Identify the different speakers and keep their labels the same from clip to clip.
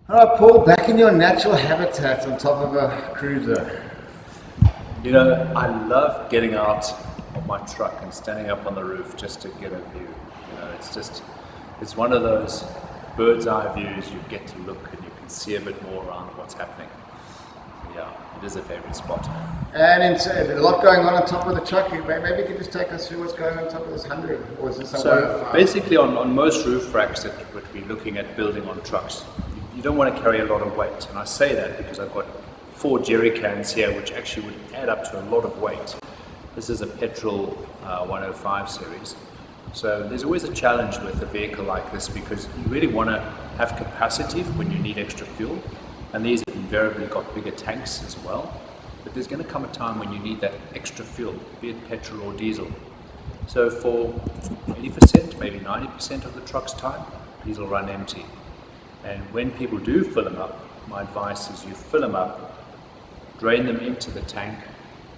Speaker 1: All right, Paul, back in your natural habitat on top of a cruiser.
Speaker 2: You know, I love getting out of my truck and standing up on the roof just to get a view. You know, it's one of those bird's eye views. You get to look and you can see a bit more around what's happening. Yeah, it is a favorite spot.
Speaker 1: And a lot going on top of the truck. Maybe you could just take us through what's going on top of this 100, or is this
Speaker 2: So basically on most roof racks that we're looking at building on trucks, you don't want to carry a lot of weight. And I say that because I've got 4 jerry cans here, which actually would add up to a lot of weight. This is a petrol 105 series. So there's always a challenge with a vehicle like this because you really want to have capacity when you need extra fuel. And these have invariably got bigger tanks as well. But there's going to come a time when you need that extra fuel, be it petrol or diesel. So for 80%, maybe 90% of the truck's time, these will run empty. And when people do fill them up, my advice is you fill them up, drain them into the tank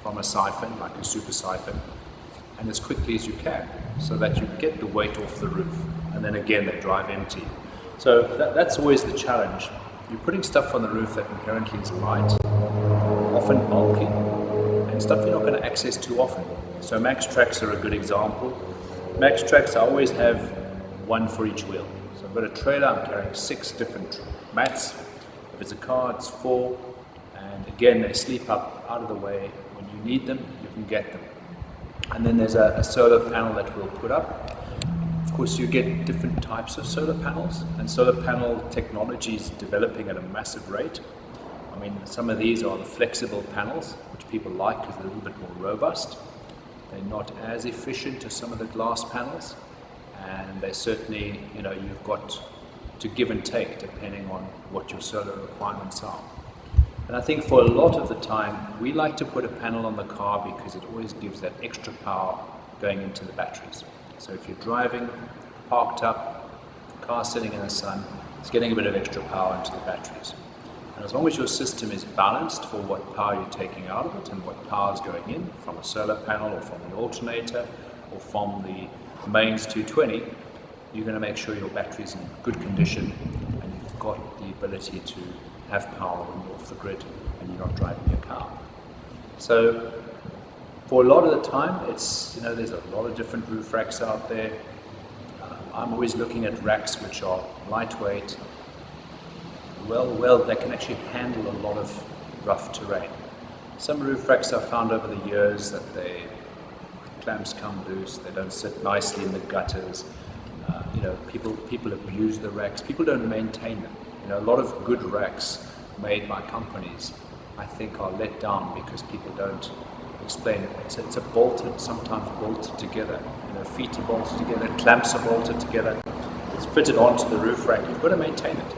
Speaker 2: from a siphon, like a super siphon, and as quickly as you can, so that you get the weight off the roof. And then again, they drive empty. So that's always the challenge. You're putting stuff on the roof that inherently is light, often bulky, and stuff you're not going to access too often. So max tracks are a good example. Max tracks, I always have one for each wheel. So I've got a trailer, I'm carrying 6 different mats. If it's a car, it's 4. And again, they sleep up out of the way. When you need them, you can get them. And then there's a solar panel that we'll put up. Of course, you get different types of solar panels, and solar panel technology is developing at a massive rate. I mean, some of these are the flexible panels, which people like because they're a little bit more robust. They're not as efficient as some of the glass panels, and they certainly, you know, you've got to give and take depending on what your solar requirements are. And I think for a lot of the time, we like to put a panel on the car because it always gives that extra power going into the batteries. So if you're driving, parked up, the car sitting in the sun, it's getting a bit of extra power into the batteries. And as long as your system is balanced for what power you're taking out of it and what power is going in from a solar panel or from the alternator or from the mains 220, you're going to make sure your battery is in good condition and you've got the ability to have power when you're off the grid and you're not driving your car. So for a lot of the time, it's, you know, there's a lot of different roof racks out there. I'm always looking at racks which are lightweight, well, they can actually handle a lot of rough terrain. Some roof racks I've found over the years that clamps come loose, they don't sit nicely in the gutters. You know, people abuse the racks. People don't maintain them. You know, a lot of good racks made by companies, I think, are let down because people don't explain it. It's a bolted, sometimes bolted together. You know, feet are bolted together, clamps are bolted together. It's fitted onto the roof rack. You've got to maintain it.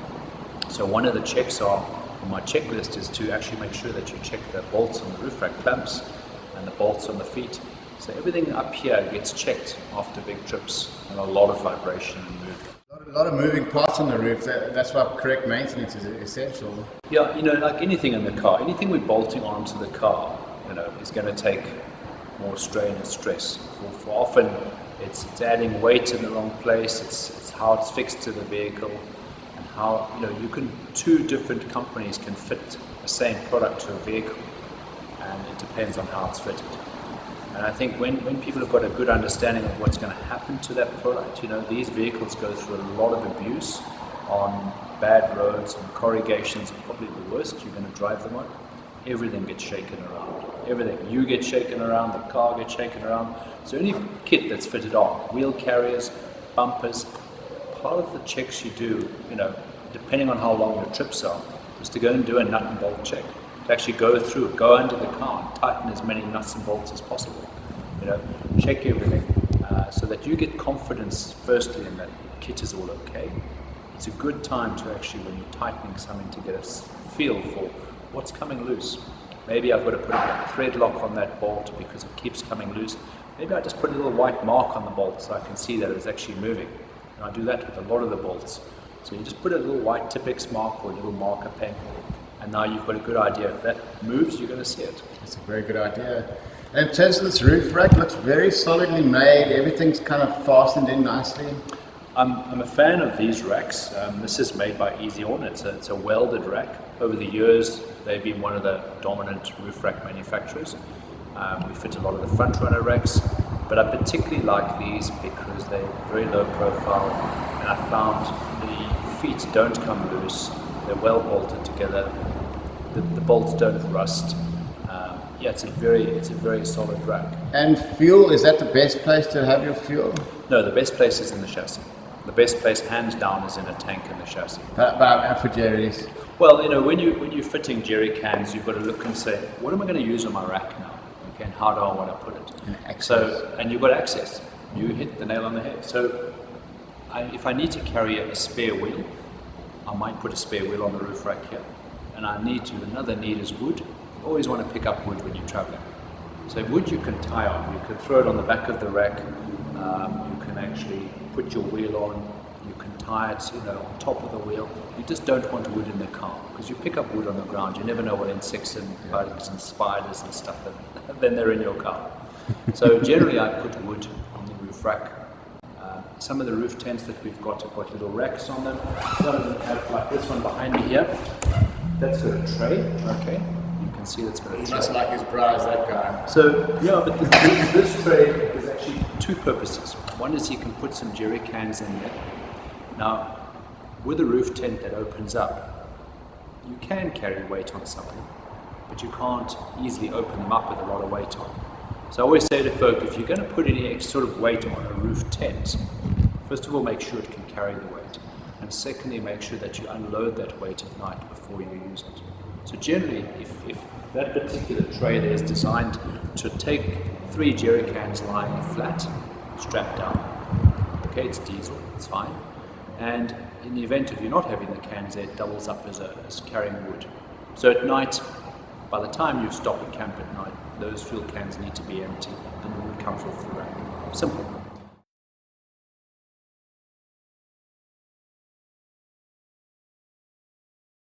Speaker 2: So one of the checks on my checklist is to actually make sure that you check the bolts on the roof rack clamps and the bolts on the feet. So everything up here gets checked after big trips and a lot of vibration and movement.
Speaker 1: A lot of moving parts on the roof. That's why correct maintenance is essential.
Speaker 2: Yeah, you know, like anything in the car, anything we're bolting onto the car, you know, is going to take more strain and stress. For often, it's adding weight in the wrong place. It's how it's fixed to the vehicle, and how, you know, 2 different companies can fit the same product to a vehicle, and it depends on how it's fitted. And I think when people have got a good understanding of what's going to happen to that product, you know, these vehicles go through a lot of abuse on bad roads, and corrugations are probably the worst you're going to drive them on. Everything gets shaken around. Everything. You get shaken around, the car gets shaken around. So any kit that's fitted on, wheel carriers, bumpers, part of the checks you do, you know, depending on how long your trips are, is to go and do a nut and bolt check. To actually go through, go under the car and tighten as many nuts and bolts as possible. You know, check everything so that you get confidence firstly in that the kit is all okay. It's a good time to actually, when you're tightening something, to get a feel for what's coming loose. Maybe I've got to put a thread lock on that bolt because it keeps coming loose. Maybe I just put a little white mark on the bolt so I can see that it's actually moving. And I do that with a lot of the bolts. So you just put a little white Tipex mark or a little marker pen, and now you've got a good idea. If that moves, you're going to see it.
Speaker 1: That's a very good idea. And in terms of this roof rack, looks very solidly made. Everything's kind of fastened in nicely.
Speaker 2: I'm a fan of these racks. This is made by Easy On. It's a welded rack. Over the years, they've been one of the dominant roof rack manufacturers. We fit a lot of the front runner racks, but I particularly like these because they're very low profile, and I found the feet don't come loose. They're well bolted together. The bolts don't rust. Yeah, it's a very solid rack.
Speaker 1: And fuel, is that the best place to have your fuel?
Speaker 2: No, the best place is in the chassis. The best place, hands down, is in a tank in the chassis.
Speaker 1: But for Jerry's?
Speaker 2: Well, you know, when you're fitting jerry cans, you've got to look and say, what am I going to use on my rack now? Okay, and how do I want to put it? And you've got access. You hit the nail on the head. So, if I need to carry a spare wheel, I might put a spare wheel on the roof rack here. And another need is wood. You always want to pick up wood when you're traveling. So wood you can tie on. You can throw it on the back of the rack. You can actually put your wheel on. You can tie it, on top of the wheel. You just don't want wood in the car because you pick up wood on the ground. You never know what insects and bugs and spiders and stuff then they're in your car. So generally, I put wood on the roof rack. Some of the roof tents that we've got have got little racks on them. Some of them have, like this one behind me here. That's got a tray. Okay. You can see that's got a tray.
Speaker 1: He's just like his bras, that guy.
Speaker 2: So, yeah, but this tray is actually two purposes. One is you can put some jerry cans in there. Now, with a roof tent that opens up, you can carry weight on something, but you can't easily open them up with a lot of weight on. So I always say to folk, if you're going to put any sort of weight on a roof tent, first of all, make sure it can carry the weight. And secondly, make sure that you unload that weight at night before you use it. So generally, if that particular tray there is designed to take 3 jerry cans lying flat, strapped down, okay, it's diesel, it's fine. And in the event of you not having the cans there, it doubles up as carrying wood. So at night, by the time you stop and camp at night, those fuel cans need to be empty and the wood comes off the rack. Simple.